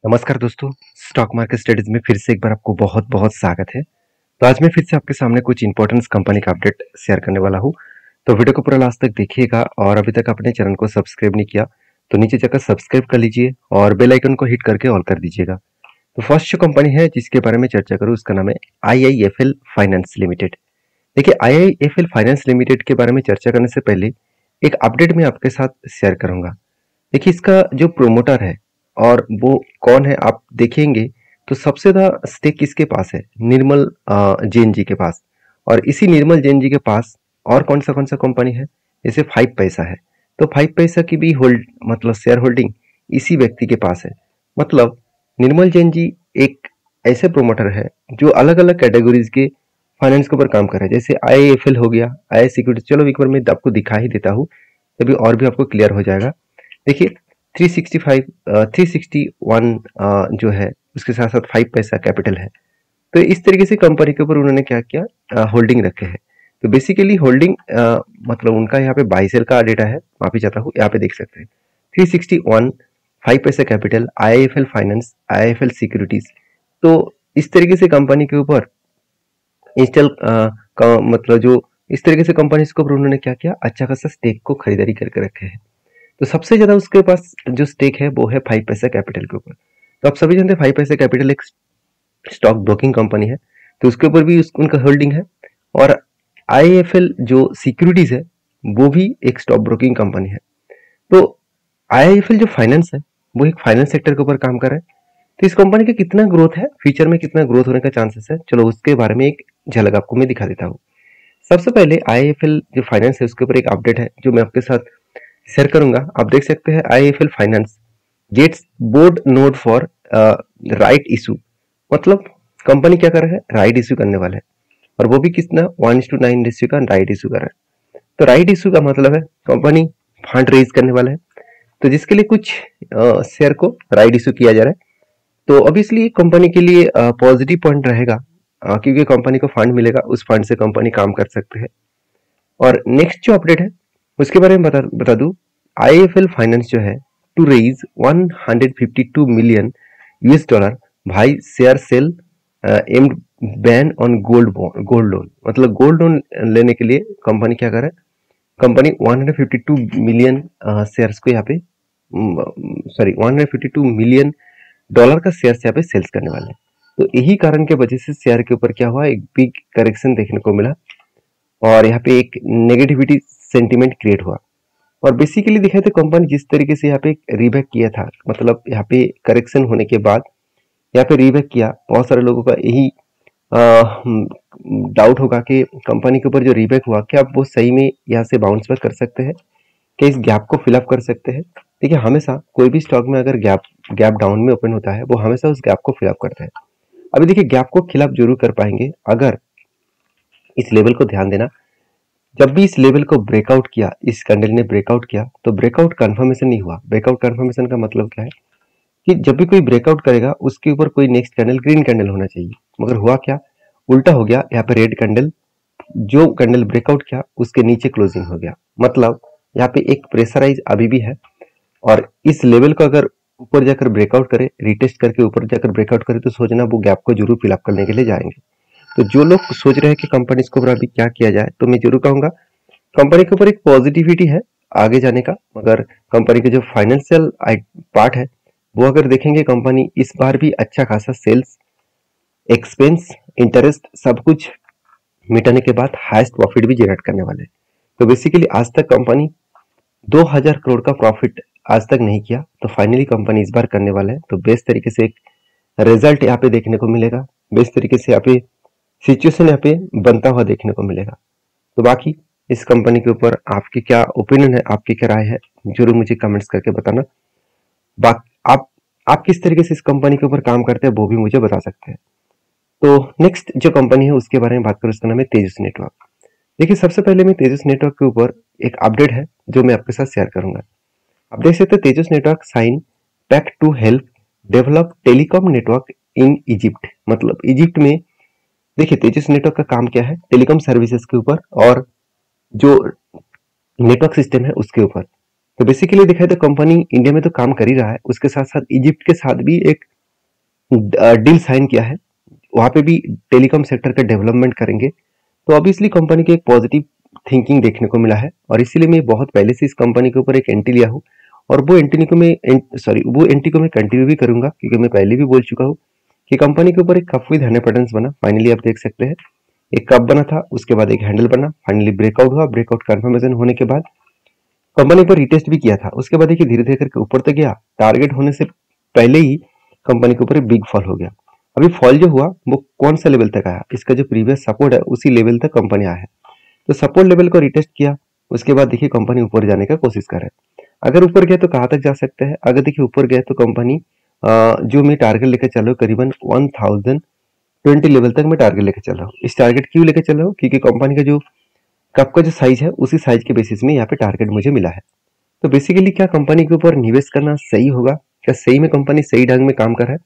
नमस्कार दोस्तों, stock market studies में फिर से एक बार आपको बहुत बहुत स्वागत है। तो आज मैं फिर से आपके सामने कुछ इंपॉर्टेंट कंपनी का अपडेट शेयर करने वाला हूँ। तो वीडियो को पूरा लास्ट तक देखिएगा और अभी तक अपने चैनल को सब्सक्राइब नहीं किया तो नीचे जाकर सब्सक्राइब कर लीजिए और बेल आइकन को हिट करके ऑल कर दीजिएगा। तो फर्स्ट जो कंपनी है जिसके बारे में चर्चा करूँ उसका नाम है IIFL फाइनेंस लिमिटेड। देखिए, IIFL फाइनेंस लिमिटेड के बारे में चर्चा करने से पहले एक अपडेट मैं आपके साथ शेयर करूंगा। देखिए, इसका जो प्रोमोटर है और वो कौन है आप देखेंगे तो सबसे ज़्यादा स्टेक किसके पास है? निर्मल जैन जी के पास। और इसी निर्मल जैन जी के पास और कौन सा कंपनी है? जैसे 5 पैसा है। तो 5 पैसा की भी होल्ड मतलब शेयर होल्डिंग इसी व्यक्ति के पास है। मतलब निर्मल जैन जी एक ऐसे प्रोमोटर है जो अलग अलग कैटेगरीज के फाइनेंस के ऊपर काम कर रहे हैं। जैसे IIFL हो गया, आई सिक्योरिटी। चलो एक बार मैं आपको दिखा ही देता हूँ, तभी और भी आपको क्लियर हो जाएगा। देखिए, 365 361 जो है उसके साथ साथ 5 पैसा कैपिटल है। तो इस तरीके से कंपनी के ऊपर उन्होंने क्या किया, होल्डिंग रखे हैं। तो बेसिकली होल्डिंग मतलब उनका यहाँ पे बाई सेल का डेटा है। माफी चाहता हूँ, यहाँ पे देख सकते हैं 361 5 पैसा capital, IIFL finance, IIFL securities. तो इस तरीके से कंपनी के ऊपर इंस्टॉल मतलब जो इस तरीके से कंपनी के ऊपर उन्होंने क्या किया, अच्छा खासा स्टेक को खरीदारी करके रखे हैं। तो सबसे ज्यादा उसके पास जो स्टेक है वो है 5 पैसा कैपिटल के ऊपर। तो आप सभी जानते हैं 5 पैसा कैपिटल एक स्टॉक ब्रोकिंग कंपनी है, तो उसके ऊपर भी उनका होल्डिंग है। और IIFL जो सिक्योरिटीज है वो भी एक स्टॉक ब्रोकिंग कंपनी है। तो IIFL जो फाइनेंस है वो एक फाइनेंस सेक्टर के ऊपर काम कर रहा है। तो इस कंपनी का कितना ग्रोथ है, फ्यूचर में कितना ग्रोथ होने का चांसेस है, चलो उसके बारे में एक झलक आपको मैं दिखा देता हूँ। सबसे पहले IIFL जो फाइनेंस है उसके ऊपर एक अपडेट है जो मैं आपके साथ शेयर करूंगा। आप देख सकते हैं IIFL finance gets board note for right issue. मतलब कंपनी क्या कर रहा है, राइट इशू करने वाला है। और वो भी कितना 1:9 रेशियो का राइट इशू कर रहा है। तो राइट इशू का मतलब है कंपनी फंड रेज करने वाला है, तो जिसके लिए कुछ शेयर को राइट इशू किया जा रहा है। तो ऑब्वियसली कंपनी के लिए पॉजिटिव पॉइंट रहेगा, क्योंकि कंपनी को फंड मिलेगा, उस फंड से कंपनी काम कर सकते हैं। और नेक्स्ट जो अपडेट है उसके बारे में बता दूं। IIFL फाइनेंस जो है to raise 152 million US dollar via share sale amid ban on gold loan. मतलब गोल्ड लोन लेने के लिए कंपनी क्या कर रहा है, कंपनी 152 मिलियन शेयर्स को यहाँ पे सॉरी 152 मिलियन डॉलर का शेयर यहाँ पे सेल्स करने वाले हैं। तो यही कारण के वजह से शेयर के ऊपर क्या हुआ, एक बिग करेक्शन देखने को मिला और यहाँ पे एक नेगेटिविटी सेंटीमेंट क्रिएट हुआ। और बेसिकली देखा तो कंपनी जिस तरीके से यहाँ पे रीबैक किया था, मतलब यहाँ पे करेक्शन होने के बाद यहाँ पे रीबैक किया, बहुत सारे लोगों का यही डाउट होगा कि कंपनी के ऊपर जो रीबैक हुआ क्या वो सही में यहाँ से बाउंस बैक कर सकते हैं, क्या इस गैप को फिलअप कर सकते हैं। देखिए, हमेशा कोई भी स्टॉक में अगर गैप डाउन में ओपन होता है वो हमेशा उस गैप को फिलअप करता है। अभी देखिए, गैप को फिलअप जरूर कर पाएंगे अगर इस लेवल को ध्यान देना। जब भी इस लेवल को ब्रेकआउट किया, इस कैंडल ने ब्रेकआउट किया, तो ब्रेकआउट कंफर्मेशन नहीं हुआ। ब्रेकआउट कंफर्मेशन का मतलब क्या है कि जब भी कोई ब्रेकआउट करेगा उसके ऊपर कोई नेक्स्ट कैंडल ग्रीन कैंडल होना चाहिए, मगर हुआ क्या, उल्टा हो गया। यहाँ पे रेड कैंडल, जो कैंडल ब्रेकआउट किया उसके नीचे क्लोजिंग हो गया। मतलब यहाँ पे एक प्रेशराइज अभी भी है और इस लेवल को अगर ऊपर जाकर ब्रेकआउट करे, रिटेस्ट करके ऊपर जाकर ब्रेकआउट करे, तो सोचना वो गैप को जरूर फिलअप करने के लिए जाएंगे। तो जो लोग सोच रहे हैं कि कंपनी को अभी क्या किया जाए, तो मैं जरूर कहूंगा कंपनी के ऊपर एक पॉजिटिविटी है आगे जाने का। मगर कंपनी के जो फाइनेंशियल पार्ट है वो अगर देखेंगे, कंपनी इस बार भी अच्छा खासा सेल्स, एक्सपेंस, इंटरेस्ट सब कुछ मिटाने के बाद हाईएस्ट प्रॉफिट भी जनरेट करने वाले हैं। तो बेसिकली आज तक कंपनी 2000 करोड़ का प्रॉफिट आज तक नहीं किया, तो फाइनली कंपनी इस बार करने वाला है। तो बेस्ट तरीके से एक रिजल्ट यहाँ पे देखने को मिलेगा, बेस्ट तरीके से यहाँ पे सिचुएशन यहाँ पे बनता हुआ देखने को मिलेगा। तो बाकी इस कंपनी के ऊपर आपकी क्या ओपिनियन है, आपकी क्या राय है, जरूर मुझे कमेंट्स करके बताना। आप किस तरीके से इस कंपनी के ऊपर काम करते हैं वो भी मुझे बता सकते हैं। तो नेक्स्ट जो कंपनी है उसके बारे में बात करूँ, उसका नाम है तेजस नेटवर्क। देखिए, सबसे पहले मैं तेजस नेटवर्क के ऊपर एक अपडेट है जो मैं आपके साथ शेयर करूंगा। आप देख सकते हैं Tejas network sign pact to help develop telecom network in Egypt. मतलब इजिप्ट में देखिए तेजस नेटवर्क का काम क्या है, टेलीकॉम सर्विसेज के ऊपर और जो नेटवर्क सिस्टम है उसके ऊपर। तो बेसिकली देखा है तो कंपनी इंडिया में तो काम कर ही रहा है, उसके साथ साथ इजिप्ट के साथ भी एक डील साइन किया है, वहाँ पे भी टेलीकॉम सेक्टर का डेवलपमेंट करेंगे। तो ऑब्वियसली कंपनी की एक पॉजिटिव थिंकिंग देखने को मिला है और इसीलिए मैं बहुत पहले से इस कंपनी के ऊपर एक एंट्री लिया हूँ और वो एंट्री को मैं कंटिन्यू भी करूंगा, क्योंकि मैं पहले भी बोल चुका हूँ कि कंपनी के ऊपर एक कप विद 100 बना। फाइनली आप देख सकते हैं एक कप बना था, उसके बाद एक हैंडल बना, फाइनली ब्रेकआउट हुआ। ब्रेकआउट कंफर्मेशन होने के बाद कंपनी पर रिटेस्ट भी किया था, उसके बाद देखिए धीरे धीरे करके ऊपर तक गया। टारगेट होने से पहले ही कंपनी के ऊपर एक बिग फॉल हो गया। अभी फॉल जो हुआ वो कौन सा लेवल तक आया, इसका जो प्रीवियस सपोर्ट है उसी लेवल तक कंपनी आया है। तो सपोर्ट लेवल को रिटेस्ट किया, उसके बाद देखिए कंपनी ऊपर जाने का कोशिश कर रहा है। अगर ऊपर गया तो कहाँ तक जा सकते हैं, अगर देखिए ऊपर गया तो कंपनी जो मैं टारगेट लेकर चल रहा हूँ करीबन 1020 लेवल तक मैं टारगेट लेकर चल रहा हूँ। इस टारगेट क्यों लेकर चल रहा हूँ, क्योंकि कंपनी का जो कप का जो साइज है उसी साइज के बेसिस में यहाँ पे टारगेट मुझे मिला है। तो बेसिकली क्या कंपनी के ऊपर निवेश करना सही होगा, क्या सही में कंपनी सही ढंग में काम कर रहा है।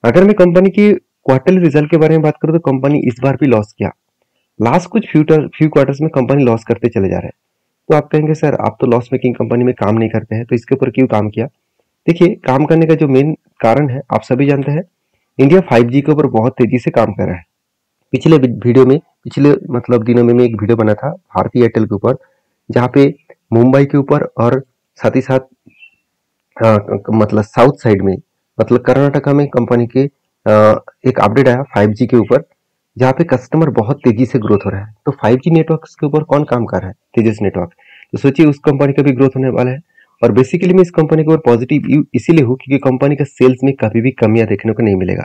अगर मैं कंपनी की क्वार्टरली रिजल्ट के बारे में बात करूँ तो कंपनी इस बार भी लॉस किया। लास्ट कुछ फ्यू क्वार्टर्स में कंपनी लॉस करते चले जा रहे हैं। तो आप कहेंगे सर आप तो लॉस मेकिंग कंपनी में काम नहीं करते हैं, तो इसके ऊपर क्यों काम किया। देखिए काम करने का जो मेन कारण है आप सभी जानते हैं, इंडिया 5G के ऊपर बहुत तेजी से काम कर रहा है। पिछले मतलब दिनों में मैं एक वीडियो बना था भारतीय एयरटेल के ऊपर, जहाँ पे मुंबई के ऊपर और साथ ही साथ मतलब साउथ साइड में मतलब कर्नाटका में कंपनी के एक अपडेट आया 5G के ऊपर, जहाँ पे कस्टमर बहुत तेजी से ग्रोथ हो रहा है। तो 5G नेटवर्क के ऊपर कौन काम कर रहा है, तेजस नेटवर्क। तो सोचिए उस कंपनी का भी ग्रोथ होने वाला है। और बेसिकली मैं इस कंपनी के ऊपर पॉजिटिव इसीलिए हूँ क्योंकि कंपनी का सेल्स में कभी भी कमियां देखने को नहीं मिलेगा।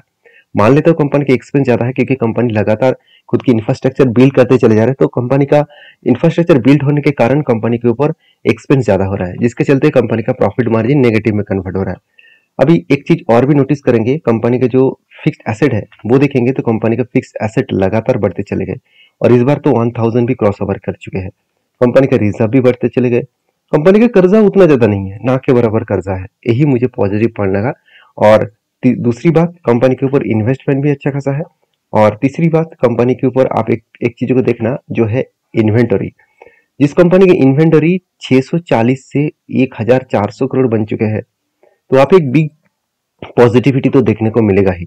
मान लेते हो कंपनी का एक्सपेंस ज्यादा है क्योंकि कंपनी लगातार खुद की इंफ्रास्ट्रक्चर बिल्ड करते चले जा रहे हैं, तो कंपनी का इंफ्रास्ट्रक्चर बिल्ड होने के कारण कंपनी के ऊपर एक्सपेंस ज्यादा हो रहा है, जिसके चलते कंपनी का प्रॉफिट मार्जिन नेगेटिव में कन्वर्ट हो रहा है। अभी एक चीज और भी नोटिस करेंगे, कंपनी का जो फिक्स्ड एसेट है वो देखेंगे तो कंपनी का फिक्स्ड एसेट लगातार बढ़ते चले गए और इस बार तो 1000 भी क्रॉस ओवर कर चुके हैं। कंपनी का रिजर्व भी बढ़ते चले गए। कंपनी का कर्जा उतना ज्यादा नहीं है, ना के बराबर कर्जा है, यही मुझे पॉजिटिव पॉइंट लगा। और दूसरी बात कंपनी के ऊपर इन्वेस्टमेंट भी अच्छा खासा है। और तीसरी बात कंपनी के ऊपर आप एक चीज को देखना जो है इन्वेंटरी। जिस कंपनी की इन्वेंटरी 640 से 1400 करोड़ बन चुके हैं, तो आप एक बिग पॉजिटिविटी तो देखने को मिलेगा ही।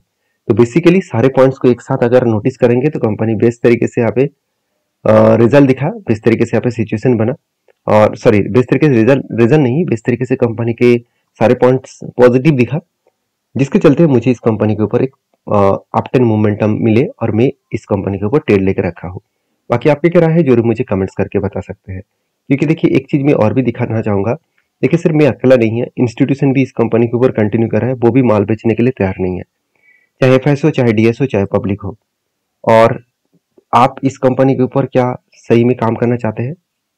तो बेसिकली सारे पॉइंट्स को एक साथ अगर नोटिस करेंगे तो कंपनी बेस्ट तरीके से यहाँ पे रिजल्ट दिखा, बेस्ट तरीके से यहाँ पे सिचुएशन बना, और सॉरी बेस्ट तरीके से रिजल्ट नहीं, बेस्ट तरीके से कंपनी के सारे पॉइंट्स पॉजिटिव दिखा, जिसके चलते मुझे इस कंपनी के ऊपर एक अपटेन मोमेंटम मिले और मैं इस कंपनी के ऊपर ट्रेड लेकर रखा हूँ। बाकी आपकी क्या राय है जरूर मुझे कमेंट्स करके बता सकते हैं। क्योंकि देखिए एक चीज मैं और भी दिखाना चाहूंगा, देखिए सिर्फ मैं अकेला नहीं है, इंस्टीट्यूशन भी इस कंपनी के ऊपर कंटिन्यू कर रहा है, वो भी माल बेचने के लिए तैयार नहीं है, चाहे एफएस हो, चाहे डीएस हो, चाहे पब्लिक हो। और आप इस कंपनी के ऊपर क्या सही में काम करना चाहते हैं,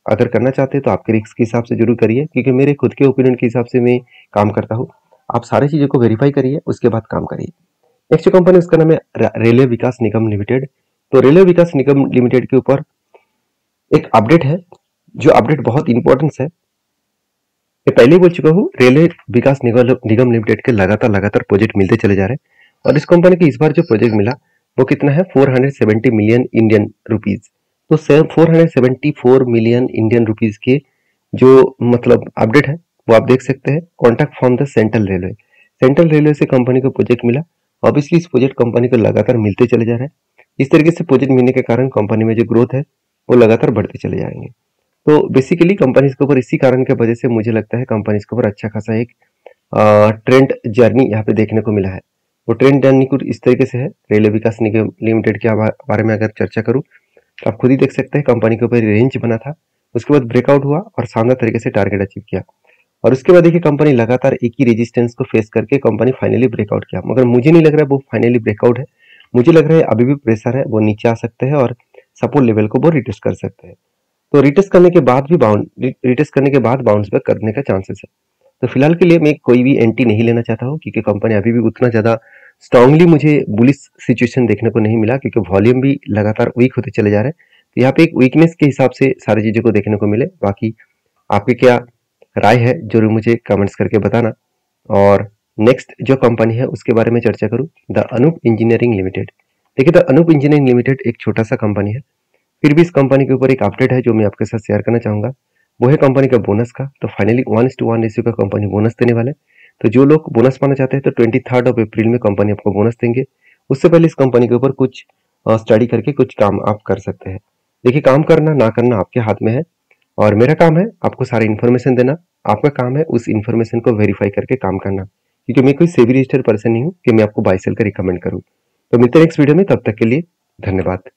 अगर करना चाहते हैं तो आपके रिस्क के हिसाब से जरूर करिए, क्योंकि मेरे खुद के ओपिनियन के हिसाब से मैं काम करता हूँ। आप सारी चीजों को वेरीफाई करिए, उसके बाद काम करिए। नेक्स्ट कंपनी उसका नाम है रेलवे विकास निगम लिमिटेड। तो रेलवे विकास निगम लिमिटेड के ऊपर एक अपडेट है, जो अपडेट बहुत इंपॉर्टेंस है। मैं पहले ही बोल चुका हूँ रेलवे विकास निगम लिमिटेड के लगातार प्रोजेक्ट मिलते चले जा रहे हैं और इस कंपनी के इस बार जो प्रोजेक्ट मिला वो कितना है 470 मिलियन इंडियन रुपीज। तो 474 मिलियन इंडियन रुपीज के जो मतलब अपडेट है वो आप देख सकते हैं। Contract from the central railway से कंपनी को प्रोजेक्ट मिला। ऑब्वियसली इस प्रोजेक्ट कंपनी को लगातार मिलते चले जा रहे हैं। इस तरीके से प्रोजेक्ट मिलने के कारण कंपनी में जो ग्रोथ है वो लगातार बढ़ते चले जाएंगे। तो बेसिकली कंपनीज के ऊपर इसी कारण की वजह से मुझे लगता है कंपनीज के ऊपर अच्छा खासा एक ट्रेंड जर्नी यहाँ पे देखने को मिला है। वो ट्रेंड जर्नी कुछ इस तरीके से है। रेलवे विकास निगम लिमिटेड के बारे में अगर चर्चा करूँ तो आप खुद ही देख सकते हैं कंपनी के ऊपर रेंज बना था, उसके बाद ब्रेकआउट हुआ और शानदार तरीके से टारगेट अचीव किया। और उसके बाद देखिए कंपनी लगातार एक ही रेजिस्टेंस को फेस करके कंपनी फाइनली ब्रेकआउट किया, मगर मुझे नहीं लग रहा है वो फाइनली ब्रेकआउट है। मुझे लग रहा है अभी भी प्रेशर है, वो नीचे आ सकते हैं और सपोर्ट लेवल को वो रिटेस्ट कर सकते हैं। तो रिटेस्ट करने के बाद बाउंस बैक करने का चांसेस है। तो फिलहाल के लिए मैं कोई भी एंट्री नहीं लेना चाहता हूँ, क्योंकि कंपनी अभी भी उतना ज्यादा स्ट्रांगली मुझे बुलिश सिचुएशन देखने को नहीं मिला, क्योंकि वॉल्यूम भी लगातार वीक होते चले जा रहे हैं। तो यहाँ पे एक वीकनेस के हिसाब से सारी चीजों को देखने को मिले। बाकी आपकी क्या राय है जरूर मुझे कमेंट्स करके बताना। और नेक्स्ट जो कंपनी है उसके बारे में चर्चा करूँ, द अनूप इंजीनियरिंग लिमिटेड। देखिए द अनूप इंजीनियरिंग लिमिटेड एक छोटा सा कंपनी है, फिर भी इस कंपनी के ऊपर एक अपडेट है जो मैं आपके साथ शेयर करना चाहूंगा। वो है कंपनी का बोनस का। तो फाइनली 1:1 रेशियो का कंपनी बोनस देने वाले। तो जो लोग बोनस पाना चाहते हैं तो 23 अप्रैल में कंपनी आपको बोनस देंगे। उससे पहले इस कंपनी के ऊपर कुछ स्टडी करके कुछ काम आप कर सकते हैं। देखिए, काम करना ना करना आपके हाथ में है और मेरा काम है आपको सारी इन्फॉर्मेशन देना। आपका काम है उस इन्फॉर्मेशन को वेरीफाई करके काम करना, क्योंकि मैं कोई सेबी रजिस्टर्ड पर्सन नहीं हूँ कि मैं आपको बाय सेल का रिकमेंड करूँ। तो मिलते हैं नेक्स्ट वीडियो में, तब तक के लिए धन्यवाद।